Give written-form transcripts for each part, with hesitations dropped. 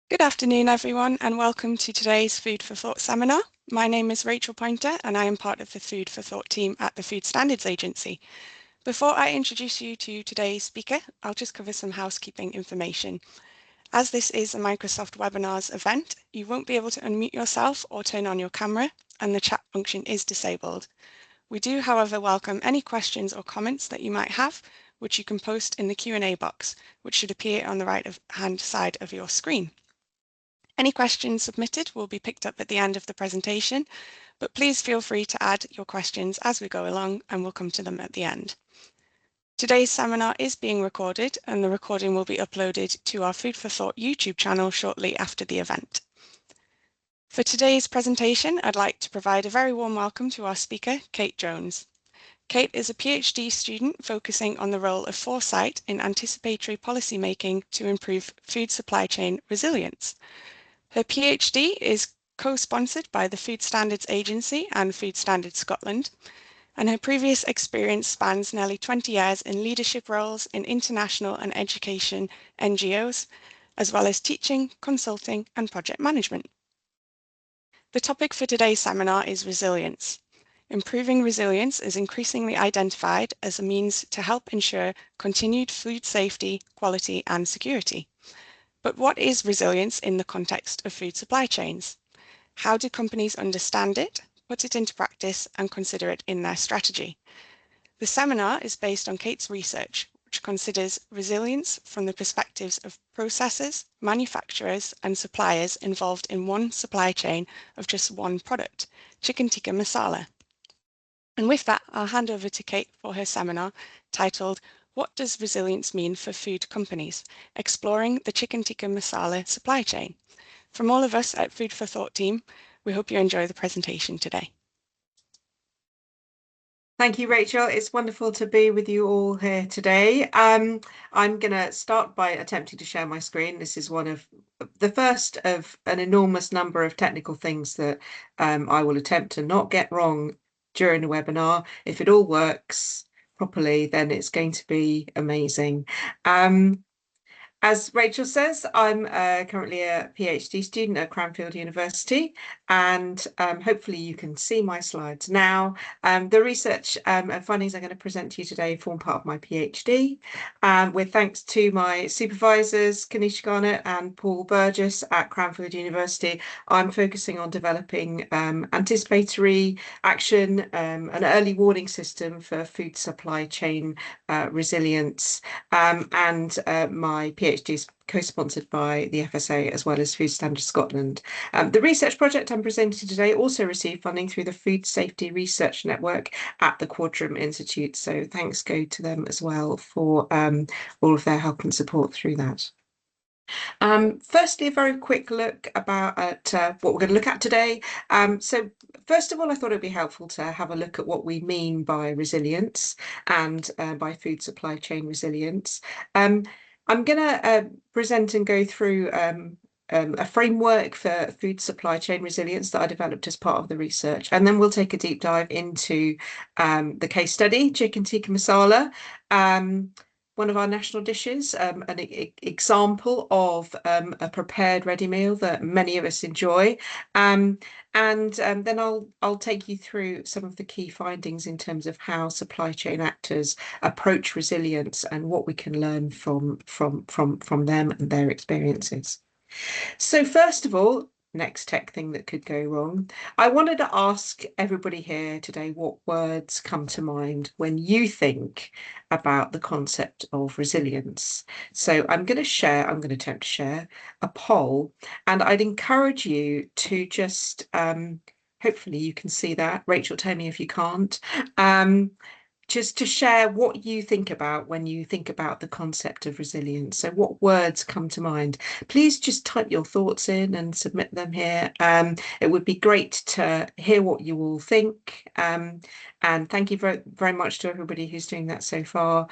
Good afternoon, everyone, and welcome to today's Food for Thought seminar. My name is Rachel Pointer, and I am part of the Food for Thought team at the Food Standards Agency. Before I introduce you to today's speaker, I'll just cover some housekeeping information. As this is a Microsoft Webinars event, you won't be able to unmute yourself or turn on your camera, and the chat function is disabled. We do, however, welcome any questions or comments that you might have, which you can post in the Q&A box, which should appear on the right-hand side of your screen. Any questions submitted will be picked up at the end of the presentation, but please feel free to add your questions as we go along and we'll come to them at the end. Today's seminar is being recorded and the recording will be uploaded to our Food for Thought YouTube channel shortly after the event. For today's presentation, I'd like to provide a very warm welcome to our speaker, Kate Jones. Kate is a PhD student focusing on the role of foresight in anticipatory policymaking to improve food supply chain resilience. Her PhD is co-sponsored by the Food Standards Agency and Food Standards Scotland, and her previous experience spans nearly 20 years in leadership roles in international and education NGOs, as well as teaching, consulting, and project management. The topic for today's seminar is resilience. Improving resilience is increasingly identified as a means to help ensure continued food safety, quality, and security. But what is resilience in the context of food supply chains? How do companies understand it, put it into practice, and consider it in their strategy? The seminar is based on Kate's research, which considers resilience from the perspectives of processors, manufacturers, and suppliers involved in one supply chain of just one product, chicken tikka masala. And with that, I'll hand over to Kate for her seminar titled, What Does Resilience Mean for Food Companies? Exploring the Chicken Tikka Masala Supply Chain. From all of us at Food for Thought team, we hope you enjoy the presentation today. Thank you, Rachel. It's wonderful to be with you all here today. I'm going to start by attempting to share my screen. This is one of the first of an enormous number of technical things that I will attempt to not get wrong during the webinar. If it all works properly, then it's going to be amazing. As Rachel says, I'm currently a PhD student at Cranfield University, and hopefully you can see my slides now. The research and findings I'm going to present to you today form part of my PhD, with thanks to my supervisors, Kanish Garnett and Paul Burgess at Cranfield University. I'm focusing on developing anticipatory action, an early warning system for food supply chain resilience, and my PhD is co-sponsored by the FSA as well as Food Standards Scotland. The research project I'm presenting today also received funding through the Food Safety Research Network at the Quadrum Institute, so thanks go to them as well for all of their help and support through that. Firstly, a very quick look at what we're going to look at today. So first of all, I thought it'd be helpful to have a look at what we mean by resilience and by food supply chain resilience. I'm going to present and go through a framework for food supply chain resilience that I developed as part of the research. And then we'll take a deep dive into the case study, chicken tikka masala, one of our national dishes, an example of a prepared ready meal that many of us enjoy. And then I'll take you through some of the key findings in terms of how supply chain actors approach resilience and what we can learn from them and their experiences. So first of all, next tech thing that could go wrong. I wanted to ask everybody here today what words come to mind when you think about the concept of resilience. So I'm going to attempt to share a poll, and I'd encourage you to just, hopefully you can see that. Rachel, tell me if you can't. Just to share what you think about when you think about the concept of resilience. So what words come to mind? Please just type your thoughts in and submit them here. It would be great to hear what you all think. And thank you very, very much to everybody who's doing that so far.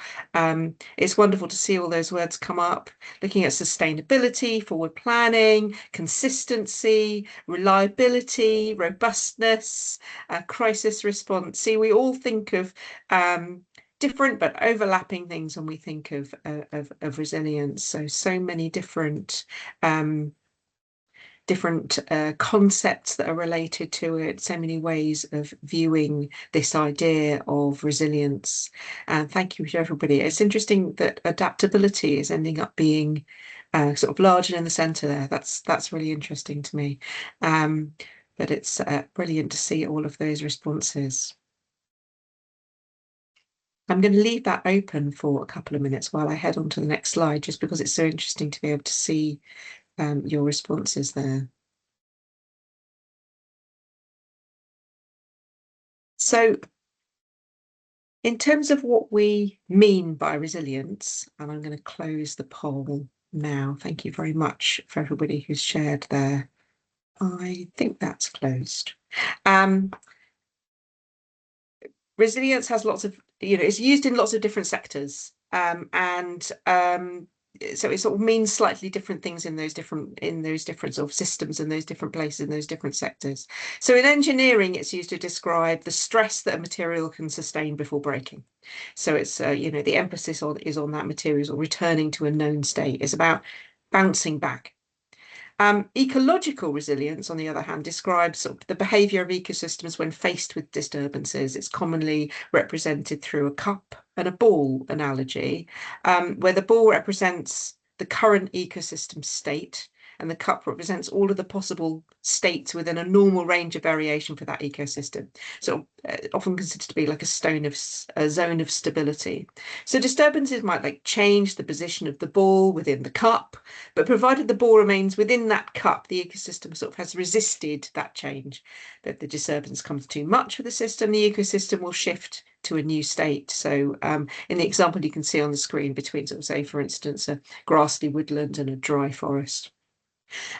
It's wonderful to see all those words come up, looking at sustainability, forward planning, consistency, reliability, robustness, crisis response. See, we all think of different but overlapping things when we think of resilience. So many different different concepts that are related to it, so many ways of viewing this idea of resilience. And thank you to everybody. It's interesting that adaptability is ending up being sort of larger in the centre there. That's really interesting to me. But it's brilliant to see all of those responses. I'm going to leave that open for a couple of minutes while I head on to the next slide, just because it's so interesting to be able to see your responses there. So in terms of what we mean by resilience, and I'm going to close the poll now. Thank you very much for everybody who's shared there. I think that's closed. Resilience has lots of, it's used in lots of different sectors, so it sort of means slightly different things in those different sort of systems and those different places in those different sectors. So in engineering, it's used to describe the stress that a material can sustain before breaking. So it's the emphasis is on that material or returning to a known state. It's about bouncing back. Ecological resilience, on the other hand, describes sort of the behaviour of ecosystems when faced with disturbances. It's commonly represented through a cup and a ball analogy, where the ball represents the current ecosystem state and the cup represents all of the possible states within a normal range of variation for that ecosystem. So often considered to be like a zone of stability. So disturbances might change the position of the ball within the cup, but provided the ball remains within that cup, the ecosystem sort of has resisted that change. But if the disturbance comes too much for the system, the ecosystem will shift to a new state. So in the example you can see on the screen between, sort of, say, for instance, a grassy woodland and a dry forest.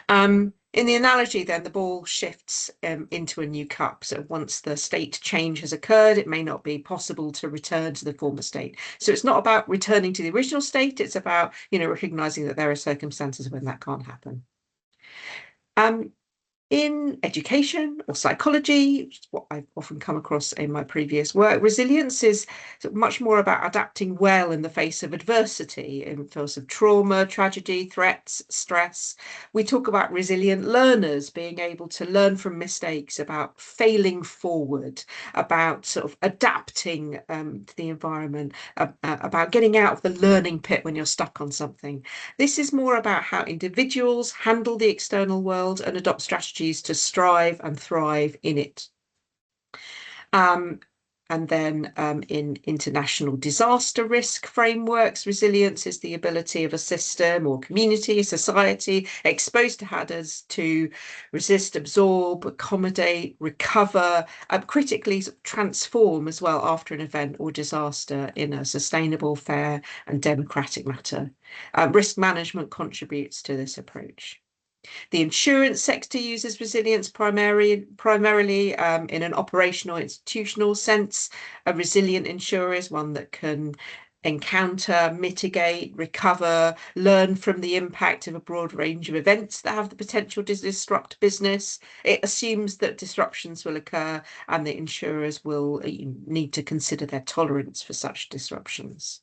In the analogy, then, the ball shifts into a new cup. So once the state change has occurred, it may not be possible to return to the former state. So it's not about returning to the original state. It's about, recognizing that there are circumstances when that can't happen. In education or psychology, which is what I've often come across in my previous work, resilience is much more about adapting well in the face of adversity, in the face of trauma, tragedy, threats, stress. We talk about resilient learners being able to learn from mistakes, about failing forward, about sort of adapting to the environment, about getting out of the learning pit when you're stuck on something. This is more about how individuals handle the external world and adopt strategies to strive and thrive in it. And then in international disaster risk frameworks, resilience is the ability of a system or community, society exposed to hazards to resist, absorb, accommodate, recover, critically transform as well after an event or disaster in a sustainable, fair and democratic manner. Risk management contributes to this approach. The insurance sector uses resilience primarily in an operational institutional sense. A resilient insurer is one that can encounter, mitigate, recover, learn from the impact of a broad range of events that have the potential to disrupt business. It assumes that disruptions will occur and the insurers will need to consider their tolerance for such disruptions.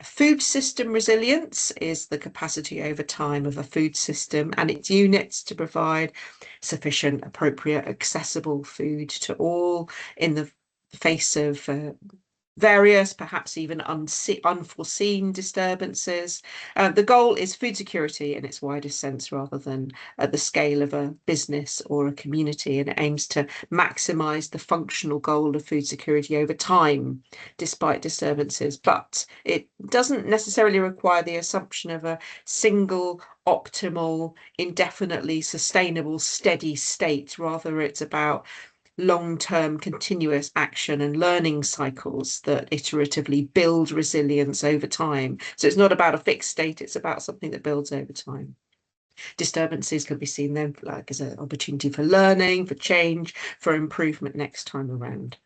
Food system resilience is the capacity over time of a food system and its units to provide sufficient, appropriate, accessible food to all in the face of various, perhaps even unforeseen disturbances. The goal is food security in its widest sense rather than at the scale of a business or a community, and it aims to maximise the functional goal of food security over time, despite disturbances. But it doesn't necessarily require the assumption of a single, optimal, indefinitely sustainable, steady state. Rather, it's about long-term continuous action and learning cycles that iteratively build resilience over time. So it's not about a fixed state, it's about something that builds over time. Disturbances can be seen then as an opportunity for learning, for change, for improvement next time around.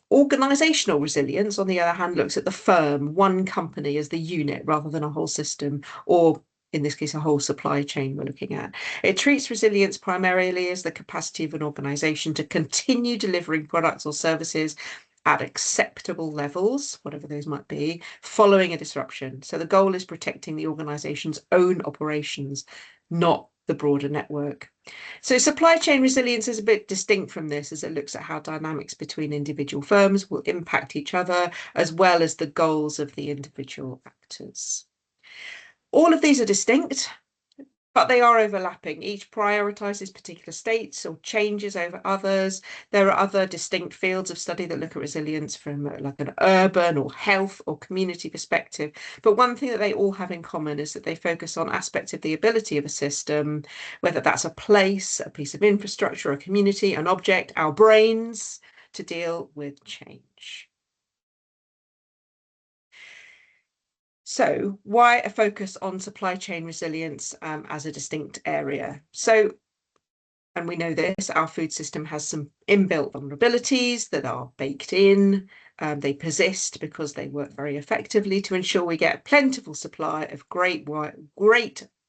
Organizational resilience, on the other hand, looks at the firm, one company as the unit rather than a whole system, or in this case, a whole supply chain we're looking at. It treats resilience primarily as the capacity of an organization to continue delivering products or services at acceptable levels, whatever those might be, following a disruption. So the goal is protecting the organization's own operations, not the broader network. So supply chain resilience is a bit distinct from this, as it looks at how dynamics between individual firms will impact each other, as well as the goals of the individual actors. All of these are distinct, but they are overlapping. Each prioritizes particular states or changes over others. There are other distinct fields of study that look at resilience from like an urban or health or community perspective. But one thing that they all have in common is that they focus on aspects of the ability of a system, whether that's a place, a piece of infrastructure, a community, an object, our brains, to deal with change. So why a focus on supply chain resilience as a distinct area? So, and we know this, our food system has some inbuilt vulnerabilities that are baked in. They persist because they work very effectively to ensure we get a plentiful supply of great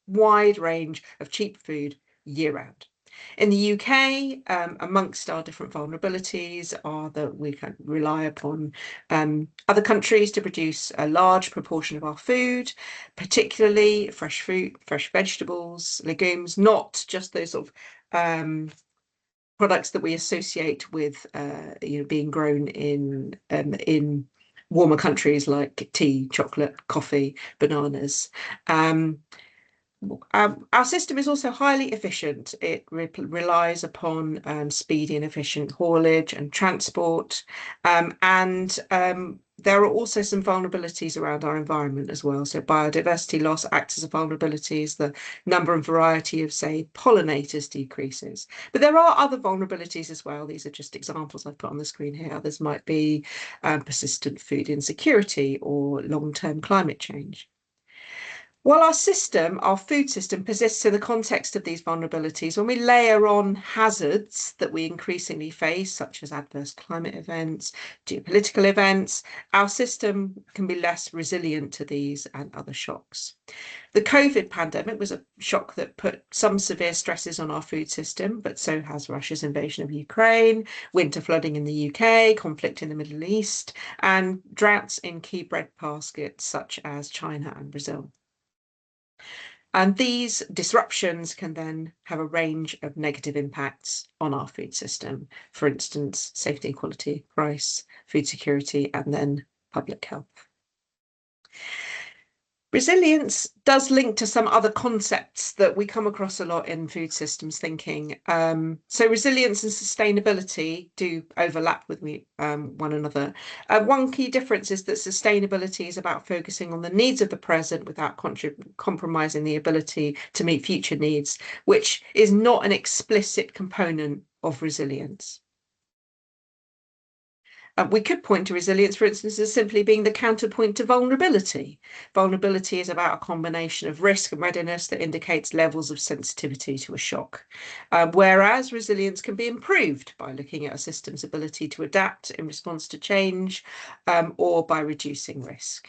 wide range of cheap food year round. In the UK, amongst our different vulnerabilities are that we can rely upon other countries to produce a large proportion of our food, particularly fresh fruit, fresh vegetables, legumes, not just those sort of products that we associate with being grown in warmer countries like tea, chocolate, coffee, bananas. Our system is also highly efficient. It relies upon speedy and efficient haulage and transport. There are also some vulnerabilities around our environment as well. So biodiversity loss acts as a vulnerability as the number and variety of, say, pollinators decreases. But there are other vulnerabilities as well. These are just examples I've put on the screen here. Others might be persistent food insecurity or long-term climate change. While our food system persists in the context of these vulnerabilities, when we layer on hazards that we increasingly face, such as adverse climate events, geopolitical events, our system can be less resilient to these and other shocks. The COVID pandemic was a shock that put some severe stresses on our food system, but so has Russia's invasion of Ukraine, winter flooding in the UK, conflict in the Middle East, and droughts in key bread baskets such as China and Brazil. And these disruptions can then have a range of negative impacts on our food system. For instance, safety, quality, price, food security, and then public health. Resilience does link to some other concepts that we come across a lot in food systems thinking. So resilience and sustainability do overlap with one another. One key difference is that sustainability is about focusing on the needs of the present without compromising the ability to meet future needs, which is not an explicit component of resilience. We could point to resilience, for instance, as simply being the counterpoint to vulnerability. Vulnerability is about a combination of risk and readiness that indicates levels of sensitivity to a shock, whereas resilience can be improved by looking at a system's ability to adapt in response to change or by reducing risk.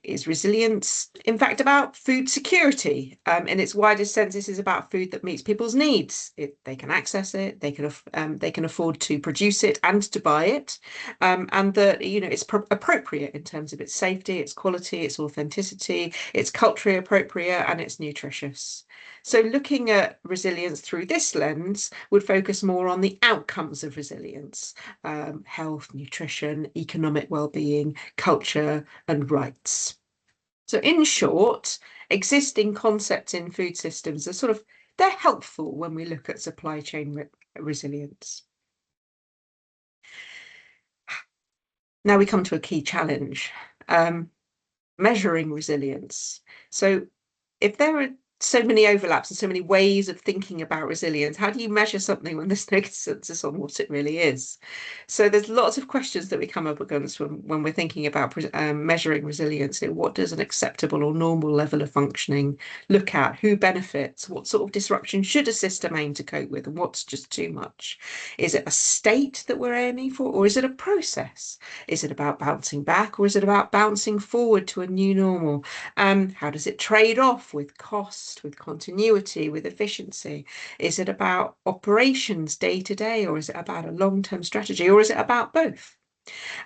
Is resilience, in fact, about food security. In its widest sense, this is about food that meets people's needs. They can access it, they can afford to produce it and to buy it, and that it's appropriate in terms of its safety, its quality, its authenticity, it's culturally appropriate, and it's nutritious. So looking at resilience through this lens would focus more on the outcomes of resilience, health, nutrition, economic well-being, culture, and rights. So in short, existing concepts in food systems are they're helpful when we look at supply chain resilience. Now we come to a key challenge, measuring resilience. So if there are so many overlaps and so many ways of thinking about resilience, how do you measure something when there's no consensus on what it really is? So there's lots of questions that we come up against when we're thinking about measuring resilience. What does an acceptable or normal level of functioning look at? Who benefits? What sort of disruption should a system aim to cope with? And what's just too much? Is it a state that we're aiming for, or is it a process? Is it about bouncing back, or is it about bouncing forward to a new normal? How does it trade off with cost, trust, with continuity, with efficiency? Is it about operations day to day, or is it about a long-term strategy, or is it about both?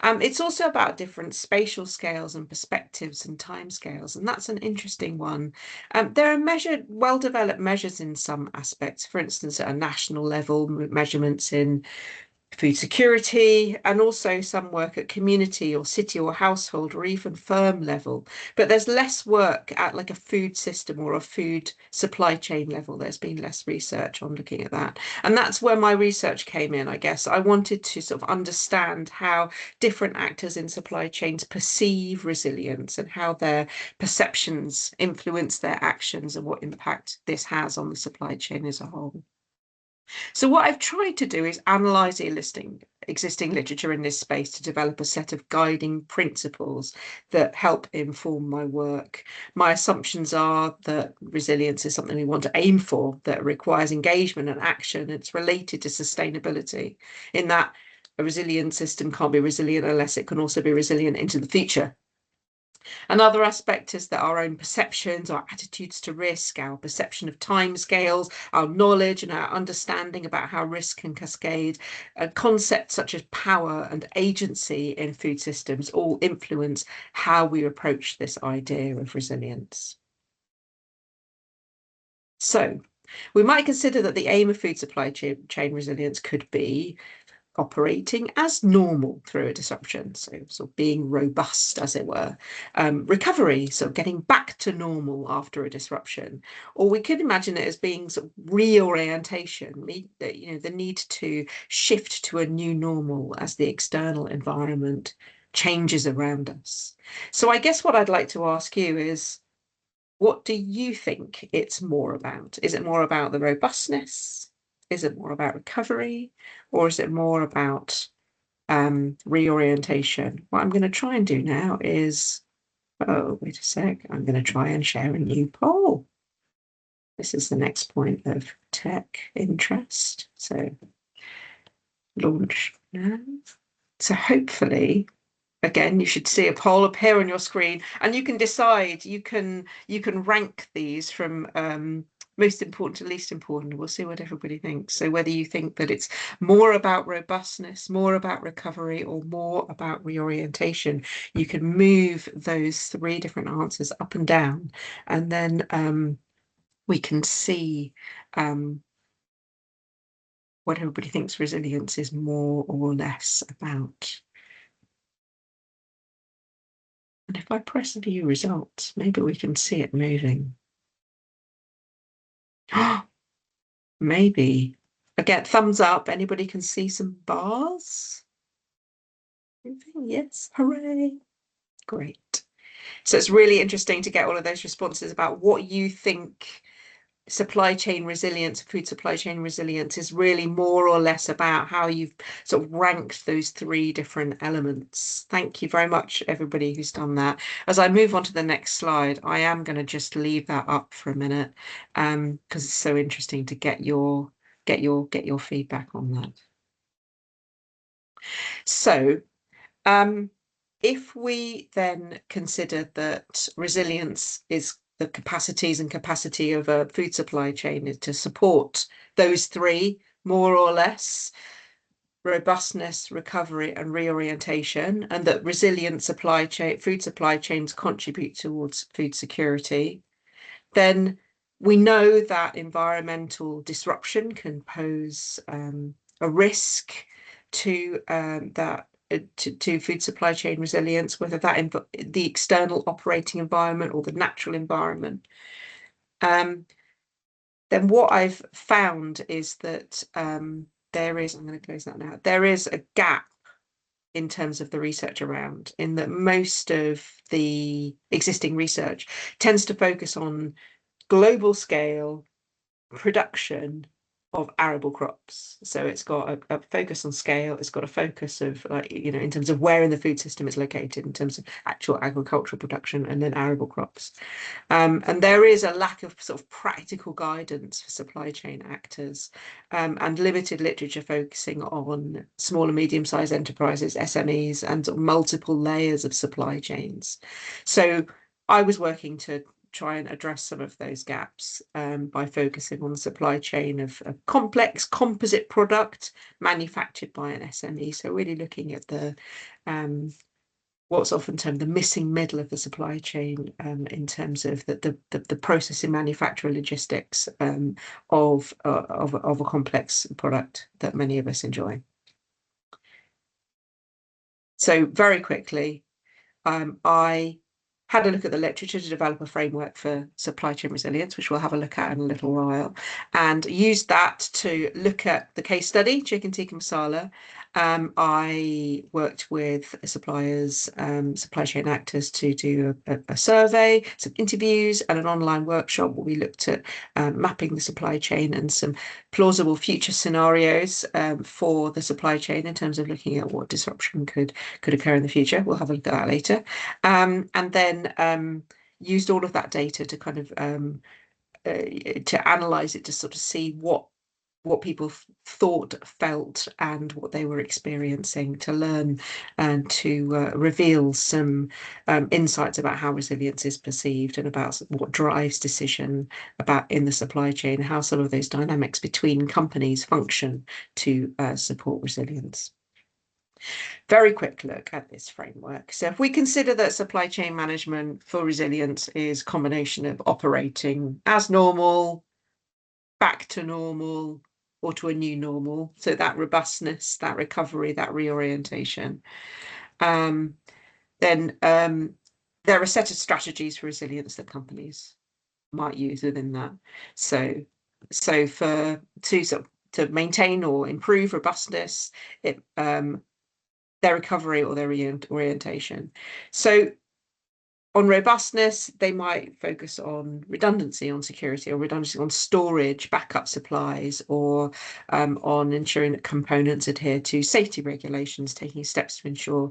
It's also about different spatial scales and perspectives and timescales, and that's an interesting one. There are well-developed measures in some aspects, for instance, at a national level, measurements in food security, and also some work at community or city or household or even firm level. But there's less work at like a food system or a food supply chain level. There's been less research on looking at that. And that's where my research came in, I guess. I wanted to sort of understand how different actors in supply chains perceive resilience and how their perceptions influence their actions and what impact this has on the supply chain as a whole. So what I've tried to do is analyse the existing literature in this space to develop a set of guiding principles that help inform my work. My assumptions are that resilience is something we want to aim for, that requires engagement and action. It's related to sustainability, in that a resilient system can't be resilient unless it can also be resilient into the future. Another aspect is that our own perceptions, our attitudes to risk, our perception of timescales, our knowledge and our understanding about how risk can cascade, concepts such as power and agency in food systems all influence how we approach this idea of resilience. So we might consider that the aim of food supply chain resilience could be operating as normal through a disruption, so sort of being robust, as it were. Recovery, so getting back to normal after a disruption. Or we could imagine it as being sort of reorientation, the need to shift to a new normal as the external environment changes around us. So I guess what I'd like to ask you is, what do you think it's more about? Is it more about the robustness? Is it more about recovery? Or is it more about reorientation? What I'm going to try and do now is, oh, wait a sec, I'm going to try and share a new poll. This is the next point of tech interest. So launch now. So hopefully, again, you should see a poll appear on your screen, and you can decide, you can rank these from most important to least important. We'll see what everybody thinks. So whether you think that it's more about robustness, more about recovery, or more about reorientation, you can move those three different answers up and down, and then we can see what everybody thinks resilience is more or less about. And if I press view results, maybe we can see it moving. Maybe. Again, thumbs up. Anybody can see some bars? Yes, hooray. Great. So it's really interesting to get all of those responses about what you think supply chain resilience, food supply chain resilience is really more or less about, how you've sort of ranked those three different elements. Thank you very much, everybody who's done that. As I move on to the next slide, I am going to just leave that up for a minute because it's so interesting to get your feedback on that. So if we then consider that resilience is the capacities and capacity of a food supply chain is to support those three, more or less, robustness, recovery, and reorientation, and that resilient food supply chains contribute towards food security, then we know that environmental disruption can pose a risk to to food supply chain resilience, whether that the external operating environment or the natural environment. Then what I've found is that there is, I'm going to close that now, there is a gap in terms of the research around, in that most of the existing research tends to focus on global scale production of arable crops. So it's got a focus on scale, it's got a focus of, like, in terms of where in the food system it's located, in terms of actual agricultural production, and then arable crops. And there is a lack of sort of practical guidance for supply chain actors, and limited literature focusing on small and medium-sized enterprises, SMEs, and multiple layers of supply chains. So I was working to try and address some of those gaps by focusing on the supply chain of a complex composite product manufactured by an SME. So really looking at the what's often termed the missing middle of the supply chain in terms of the processing, manufacture, logistics of a complex product that many of us enjoy. So very quickly, I had a look at the literature to develop a framework for supply chain resilience, which we'll have a look at in a little while, and used that to look at the case study, chicken tikka masala. I worked with suppliers, supply chain actors to do a survey, some interviews, and an online workshop where we looked at mapping the supply chain and some plausible future scenarios for the supply chain in terms of looking at what disruption could occur in the future. We'll have a look at that later. And then used all of that data to kind of to analyze it, to sort of see what people thought, felt, and what they were experiencing, to learn and to reveal some insights about how resilience is perceived and about what drives decision about in the supply chain, how some of those dynamics between companies function to support resilience. Very quick look at this framework. So if we consider that supply chain management for resilience is a combination of operating as normal, back to normal, or to a new normal, so that robustness, that recovery, that reorientation, then there are a set of strategies for resilience that companies might use within that. So to maintain or improve robustness, their recovery or their reorientation. So on robustness, they might focus on redundancy, on security, or redundancy on storage, backup supplies, or on ensuring that components adhere to safety regulations, taking steps to ensure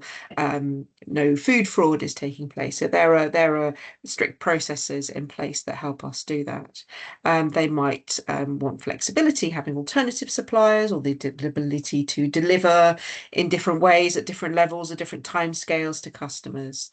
no food fraud is taking place. So there are strict processes in place that help us do that. They might want flexibility, having alternative suppliers, or the ability to deliver in different ways at different levels, at different timescales to customers.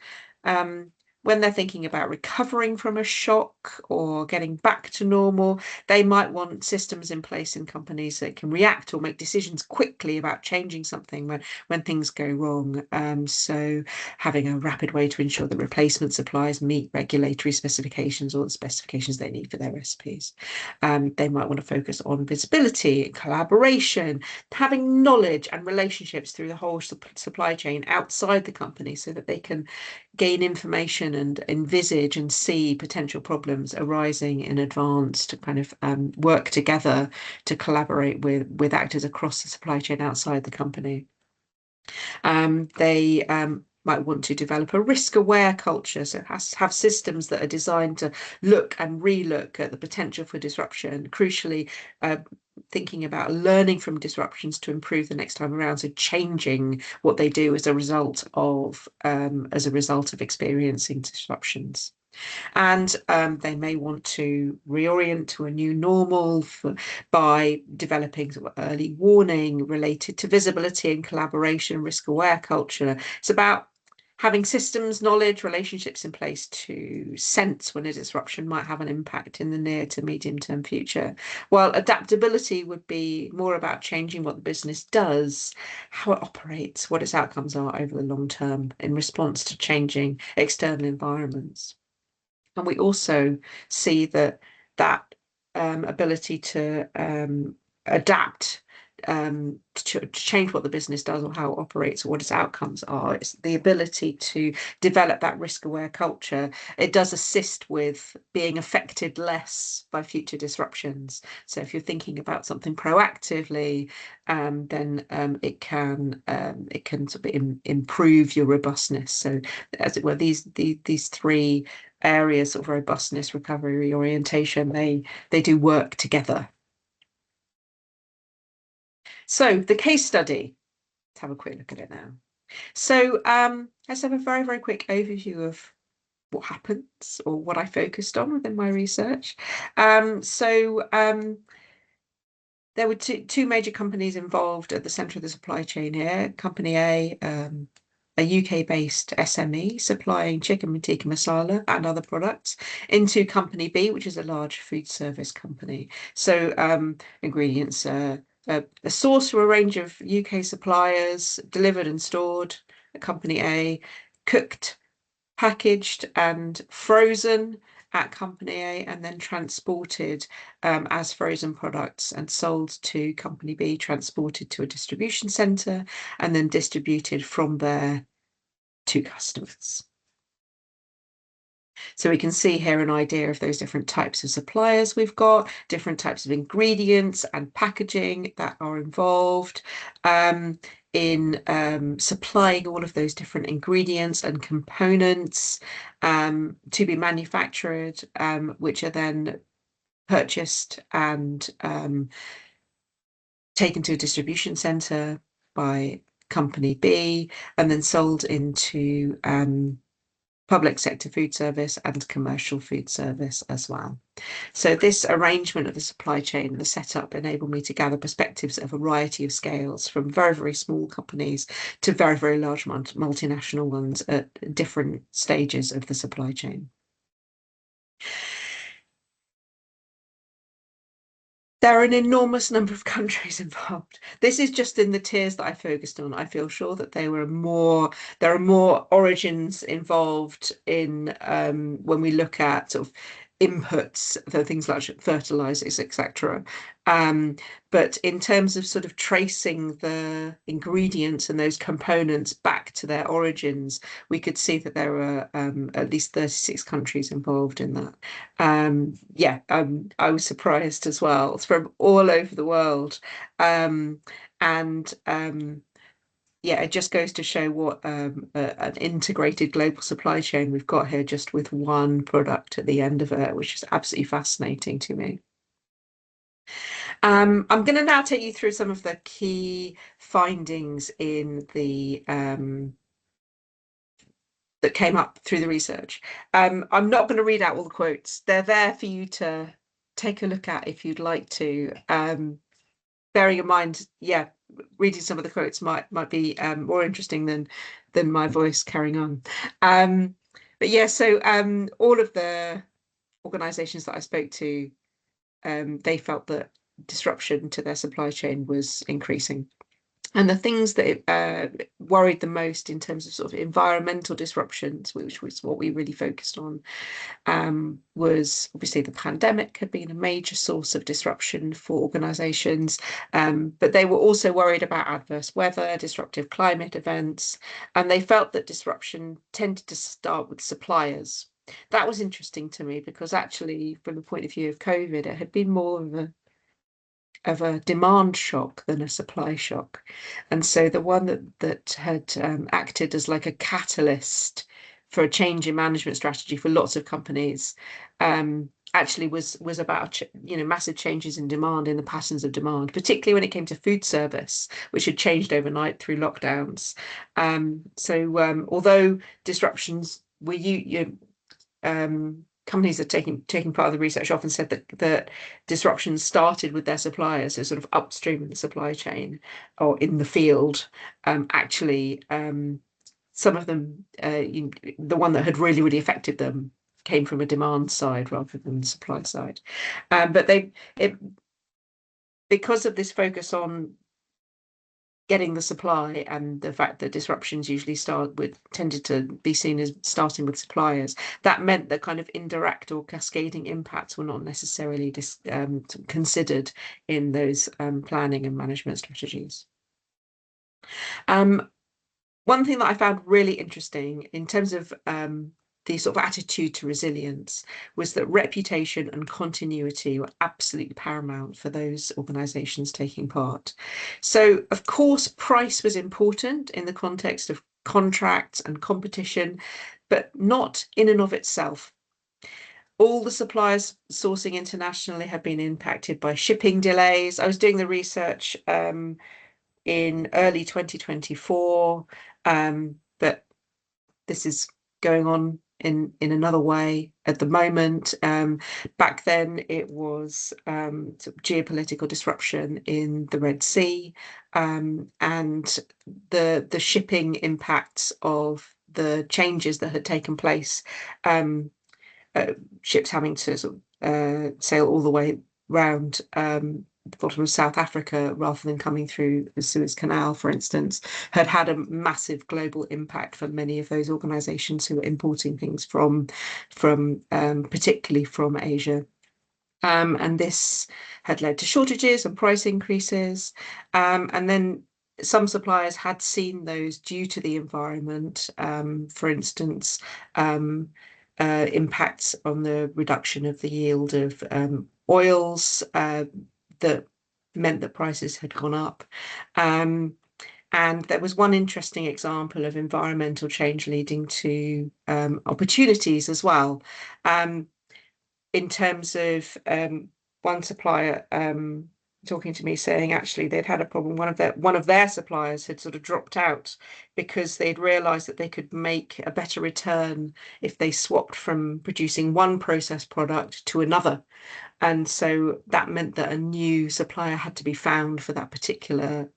When they're thinking about recovering from a shock or getting back to normal, they might want systems in place in companies that can react or make decisions quickly about changing something when things go wrong. So having a rapid way to ensure that replacement supplies meet regulatory specifications or the specifications they need for their recipes. They might want to focus on visibility, collaboration, having knowledge and relationships through the whole supply chain outside the company so that they can gain information and envisage and see potential problems arising in advance, to kind of work together to collaborate with actors across the supply chain outside the company. They might want to develop a risk-aware culture, so have systems that are designed to look and re-look at the potential for disruption, crucially thinking about learning from disruptions to improve the next time around, so changing what they do as a result of experiencing disruptions. And they may want to reorient to a new normal by developing sort of early warning related to visibility and collaboration, risk-aware culture. It's about having systems, knowledge, relationships in place to sense when a disruption might have an impact in the near to medium term future. While adaptability would be more about changing what the business does, how it operates, what its outcomes are over the long term in response to changing external environments. And we also see that ability to adapt to change what the business does or how it operates or what its outcomes are. It's the ability to develop that risk-aware culture. It does assist with being affected less by future disruptions. So if you're thinking about something proactively, then it can sort of improve your robustness. So as it were, these three areas of robustness, recovery, reorientation, they do work together. So the case study, let's have a quick look at it now. So let's have a very, very quick overview of what happens or what I focused on within my research. There were two major companies involved at the center of the supply chain here. Company A a UK-based SME supplying chicken tikka masala and other products into Company B, which is a large food service company. So ingredients are sourced from a range of UK suppliers, delivered and stored at Company A, cooked, packaged and frozen at Company A, and then transported as frozen products and sold to Company B, transported to a distribution centre, and then distributed from there to customers. So we can see here an idea of those different types of suppliers we've got, different types of ingredients and packaging that are involved in supplying all of those different ingredients and components to be manufactured, which are then purchased and taken to a distribution centre by Company B and then sold into public sector food service and commercial food service as well. So this arrangement of the supply chain, the setup, enabled me to gather perspectives at a variety of scales, from very, very small companies to very, very large multinational ones at different stages of the supply chain. There are an enormous number of countries involved. This is just in the tiers that I focused on. I feel sure that there are more origins involved in when we look at sort of inputs, the things like fertilizers, etc. But in terms of sort of tracing the ingredients and those components back to their origins, we could see that there are at least 36 countries involved in that. I was surprised as well. It's from all over the world. It just goes to show what an integrated global supply chain we've got here, just with one product at the end of it, which is absolutely fascinating to me. I'm going to now take you through some of the key findings in the that came up through the research. I'm not going to read out all the quotes. They're there for you to take a look at if you'd like to. Bearing in mind, reading some of the quotes might be more interesting than my voice carrying on. So all of the organisations that I spoke to, they felt that disruption to their supply chain was increasing. And the things that worried the most in terms of sort of environmental disruptions, which was what we really focused on, was obviously the pandemic had been a major source of disruption for organisations, but they were also worried about adverse weather, disruptive climate events, and they felt that disruption tended to start with suppliers. That was interesting to me because actually, from the point of view of COVID, it had been more of a demand shock than a supply shock. And so the one that had acted as like a catalyst for a change in management strategy for lots of companies actually was about massive changes in demand, in the patterns of demand, particularly when it came to food service, which had changed overnight through lockdowns. Although disruptions were companies that taking part of the research often said that disruptions started with their suppliers, so sort of upstream in the supply chain or in the field. Actually, some of them, the one that had really, really affected them came from a demand side rather than the supply side. Because of this focus on getting the supply and the fact that disruptions usually tended to be seen as starting with suppliers, that meant that kind of indirect or cascading impacts were not necessarily considered in those planning and management strategies. One thing that I found really interesting in terms of the sort of attitude to resilience was that reputation and continuity were absolutely paramount for those organisations taking part. So, of course, price was important in the context of contracts and competition, but not in and of itself. All the suppliers sourcing internationally have been impacted by shipping delays. I was doing the research in early 2024, but this is going on in another way at the moment. Back then, it was sort of geopolitical disruption in the Red Sea, and the shipping impacts of the changes that had taken place. Ships having to sort of sail all the way round the bottom of South Africa rather than coming through the Suez Canal, for instance, had a massive global impact for many of those organisations who were importing things from particularly from Asia. And this had led to shortages and price increases. And then some suppliers had seen those due to the environment, for instance, impacts on the reduction of the yield of oils that meant that prices had gone up. And there was one interesting example of environmental change leading to opportunities as well. In terms of one supplier talking to me saying actually they'd had a problem. One of their suppliers had sort of dropped out because they'd realized that they could make a better return if they swapped from producing one processed product to another. And so that meant that a new supplier had to be found for that particular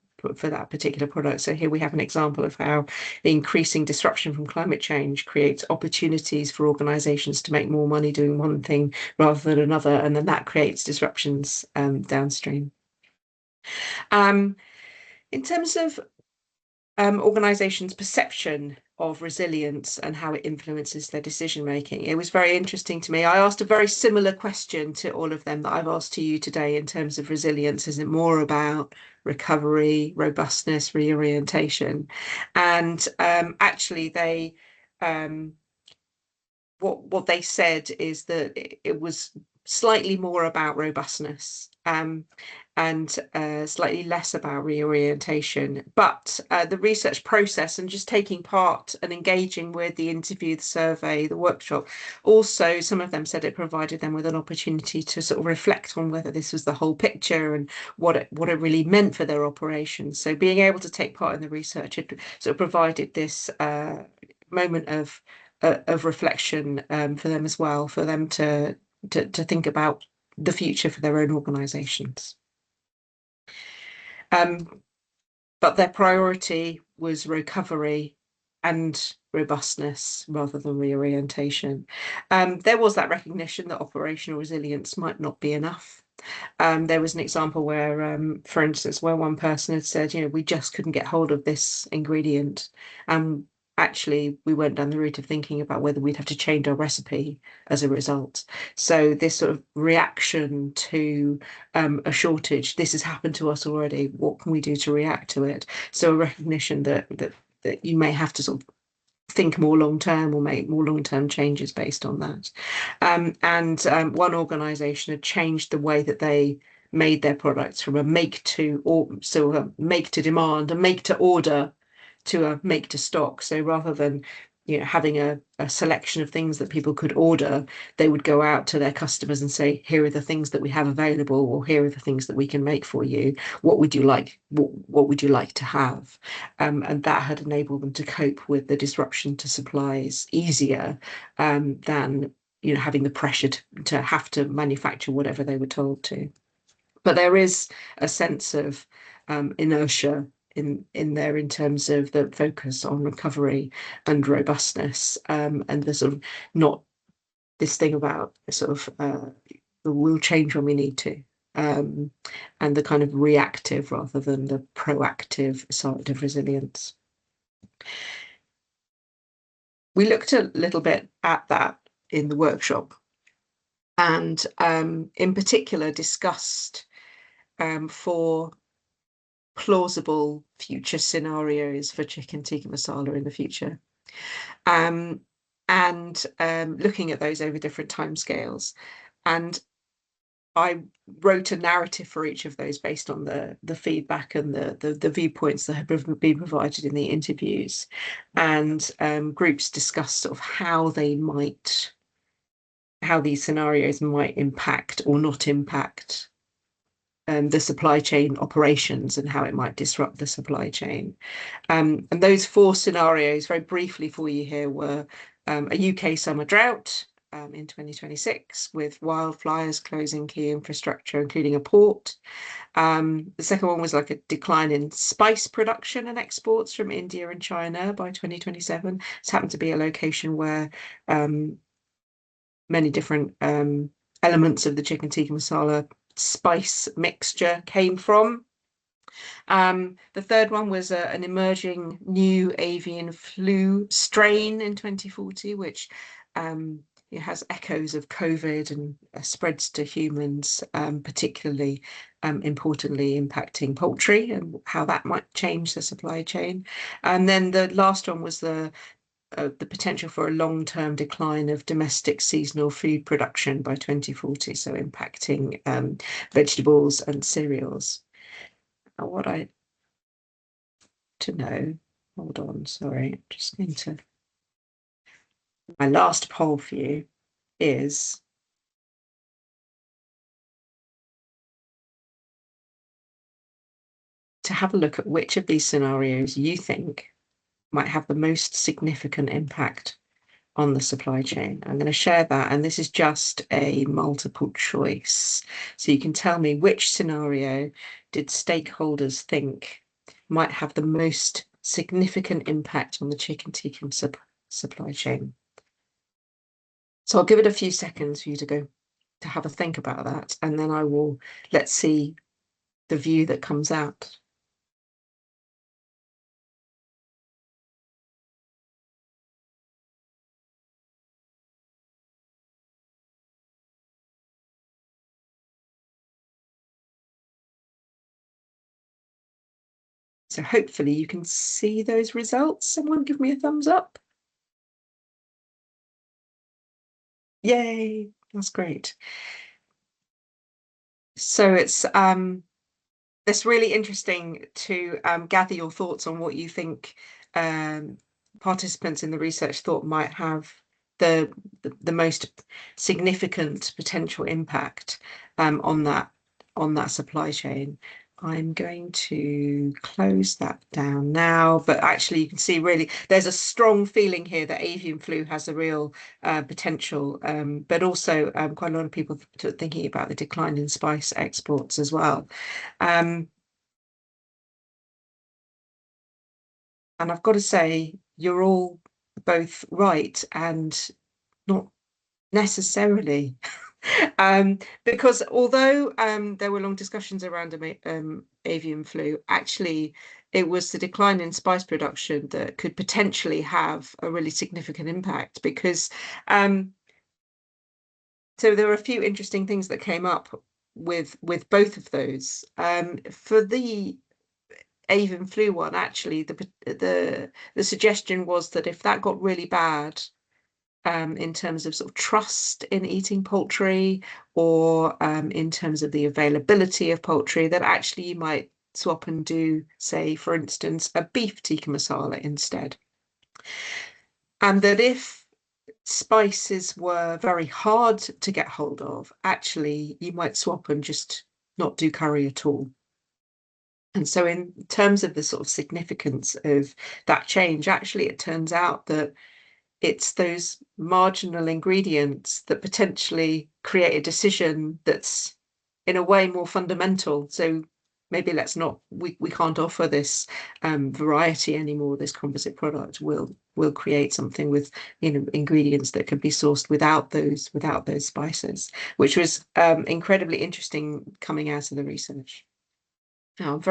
product. So here we have an example of how the increasing disruption from climate change creates opportunities for organizations to make more money doing one thing rather than another, and then that creates disruptions downstream. In terms of organizations' perception of resilience and how it influences their decision making, it was very interesting to me. I asked a very similar question to all of them that I've asked to you today in terms of resilience. Is it more about recovery, robustness, reorientation? And actually, they what they said is that it was slightly more about robustness and slightly less about reorientation. But the research process and just taking part and engaging with the interview, the survey, the workshop, also some of them said it provided them with an opportunity to sort of reflect on whether this was the whole picture and what it really meant for their operations. So being able to take part in the research had sort of provided this moment of reflection for them as well, for them to think about the future for their own organisations. But their priority was recovery and robustness rather than reorientation. There was that recognition that operational resilience might not be enough. There was an example where, for instance, where one person had said, we just couldn't get hold of this ingredient. Actually, we went down the route of thinking about whether we'd have to change our recipe as a result. So this sort of reaction to a shortage, this has happened to us already. What can we do to react to it? So a recognition that you may have to sort of think more long term or make more long term changes based on that. And one organisation had changed the way that they made their products from a make to demand, a make to order, to a make to stock. So rather than having a selection of things that people could order, they would go out to their customers and say, here are the things that we have available, or here are the things that we can make for you. What would you like? What would you like to have? And that had enabled them to cope with the disruption to supplies easier than having the pressure to have to manufacture whatever they were told to. But there is a sense of inertia in there in terms of the focus on recovery and robustness, and the sort of not this thing about sort of we'll change when we need to, and the kind of reactive rather than the proactive side of resilience. We looked a little bit at that in the workshop, and in particular discussed for plausible future scenarios for chicken tikka masala in the future, and looking at those over different timescales. And I wrote a narrative for each of those based on the feedback and the viewpoints that had been provided in the interviews. And groups discussed sort of how these scenarios might impact or not impact the supply chain operations and how it might disrupt the supply chain. And those 4 scenarios, very briefly for you here, were a UK summer drought in 2026, with wildfires closing key infrastructure, including a port. The second one was like a decline in spice production and exports from India and China by 2027. It's happened to be a location where many different elements of the chicken tikka masala spice mixture came from. The third one was an emerging new avian flu strain in 2040, which it has echoes of COVID and spreads to humans, particularly importantly impacting poultry and how that might change the supply chain. And then the last one was the potential for a long-term decline of domestic seasonal food production by 2040, so impacting vegetables and cereals. What I to know, hold on, sorry, I'm just going to, my last poll for you is to have a look at which of these scenarios you think might have the most significant impact on the supply chain. I'm going to share that, and this is just a multiple choice. So you can tell me which scenario did stakeholders think might have the most significant impact on the chicken tikka supply chain. So I'll give it a few seconds for you to have a think about that, and then let's see the view that comes out. So hopefully you can see those results. Someone give me a thumbs up. Yay, that's great. So it's really interesting to gather your thoughts on what you think participants in the research thought might have the most significant potential impact on that supply chain. I'm going to close that down now, but actually you can see really there's a strong feeling here that avian flu has a real potential, but also quite a lot of people thinking about the decline in spice exports as well. And I've got to say, you're all both right and not necessarily. Because although there were long discussions around avian flu, actually it was the decline in spice production that could potentially have a really significant impact, because so there were a few interesting things that came up with both of those. For the avian flu one, actually the suggestion was that if that got really bad, in terms of sort of trust in eating poultry, or in terms of the availability of poultry, that actually you might swap and do, say, for instance, a beef tikka masala instead. And that if spices were very hard to get hold of, actually you might swap and just not do curry at all. And so in terms of the sort of significance of that change, actually it turns out that it's those marginal ingredients that potentially create a decision that's in a way more fundamental. So maybe we can't offer this variety anymore. This composite product will create something with ingredients that can be sourced without those spices, which was incredibly interesting coming out of the research. Now, I'm very